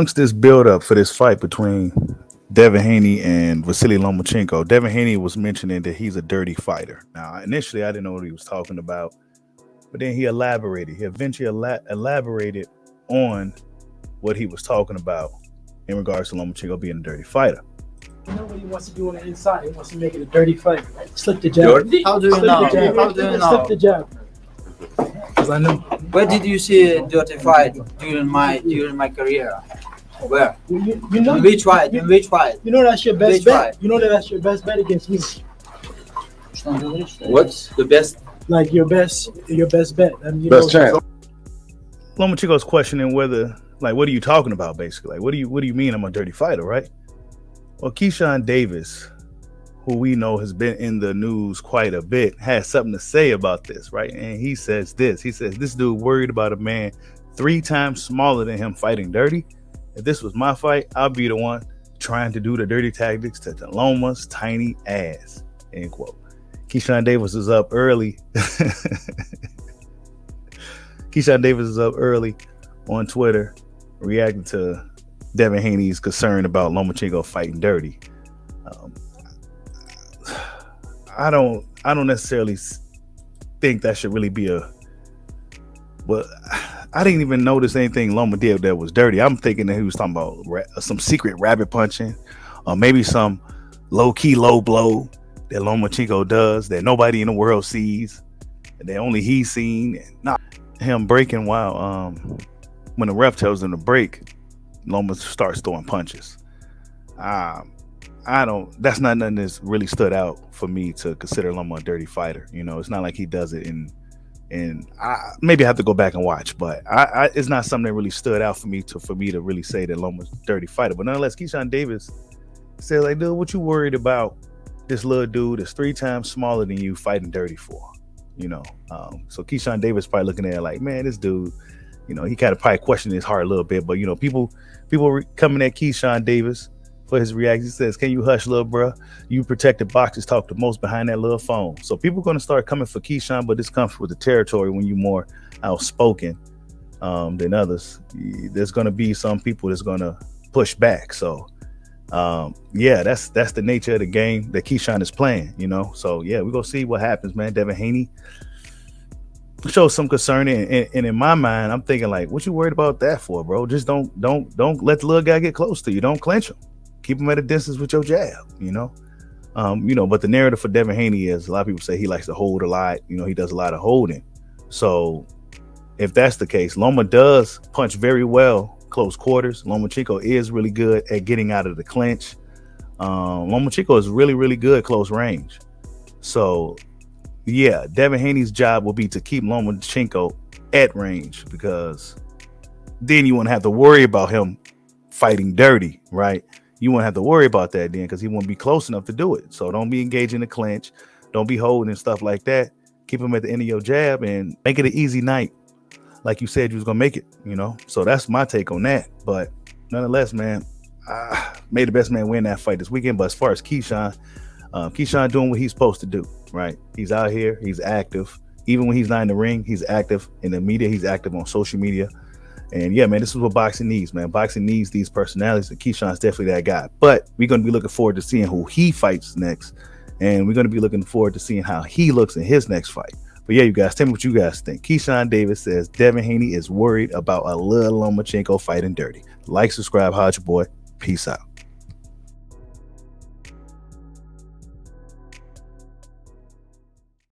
amongst this build-up for this fight between Devin Haney and Vasyl Lomachenko, Devin Haney was mentioning that he's a dirty fighter. Now, initially, I didn't know what he was talking about, but then he elaborated. He eventually elaborated on what he was talking about in regards to Lomachenko being a dirty fighter. You know what he wants to do on the inside? He wants to make it a dirty fight. Slip the jab. How do you know? How do you know? Slip the jab. Because I know. Where did you see a dirty fight during my career? Where? You know. In which fight? In which fight? You know that's your best Which bet. fight? You know that's your best bet against me. What's the best? Like your best bet. I mean, Best chance. Lomachenko's questioning whether, like, what are you talking about, basically? Like, what do you mean I'm a dirty fighter, right? Well, Keyshawn Davis, who we know has been in the news quite a bit, has something to say about this, right? And he says this. He says, this dude worried about a man 3 times smaller than him fighting dirty. If this was my fight, I'll be the one trying to do the dirty tactics to Loma's tiny ass, end quote. Keyshawn Davis is up early. Keyshawn Davis is up early on Twitter reacting to Devin Haney's concern about Lomachenko fighting dirty. I don't necessarily think that should really be but I didn't even notice anything Loma did that was dirty. I'm thinking that he was talking about some secret rabbit punching, or maybe some low-key low blow that Lomachenko does that nobody in the world sees, and that only he's seen. And not him breaking while when the ref tells him to break, Loma starts throwing punches. That's not nothing that's really stood out for me to consider Loma a dirty fighter. You know, it's not like he does it maybe I have to go back and watch, but it's not something that really stood out for me to really say that Loma's a dirty fighter. But nonetheless, Keyshawn Davis said, like, dude, what you worried about this little dude that's 3 times smaller than you fighting dirty for? You know, so Keyshawn Davis probably looking at it like, man, this dude, you know, he kind of probably questioning his heart a little bit. But, you know, people coming at Keyshawn Davis for his reaction. He says, can you hush, little bruh? You protected boxers talk the most behind that little phone. So people are going to start coming for Keyshawn, but this comes with the territory when you're more outspoken than others. There's going to be some people that's going to push back. So, yeah, that's the nature of the game that Keyshawn is playing, you know. So, yeah, we're going to see what happens, man. Devin Haney shows some concern, and in my mind, I'm thinking, like, what you worried about that for, bro? Just don't let the little guy get close to you. Don't clinch him. Keep him at a distance with your jab, you know. But the narrative for Devin Haney is, a lot of people say he likes to hold a lot. You know, he does a lot of holding. So if that's the case, Loma does punch very well close quarters. Lomachenko is really good at getting out of the clinch. Lomachenko is really, really good close range. So yeah, Devin Haney's job will be to keep Lomachenko at range, because then you won't have to worry about him fighting dirty, right? You won't have to worry about that then, because he won't be close enough to do it. So don't be engaging the clinch. Don't be holding and stuff like that. Keep him at the end of your jab and make it an easy night, like you said you was going to make it, you know? So that's my take on that. But nonetheless, man, may the best man win that fight this weekend. But as far as Keyshawn doing what he's supposed to do, right? He's out here. He's active. Even when he's not in the ring, he's active in the media. He's active on social media. And yeah, man, this is what boxing needs, man. Boxing needs these personalities, and Keyshawn's definitely that guy. But we're going to be looking forward to seeing who he fights next. And we're going to be looking forward to seeing how he looks in his next fight. But yeah, you guys, tell me what you guys think. Keyshawn Davis says Devin Haney is worried about a little Lomachenko fighting dirty. Like, subscribe, holla at your boy. Peace out.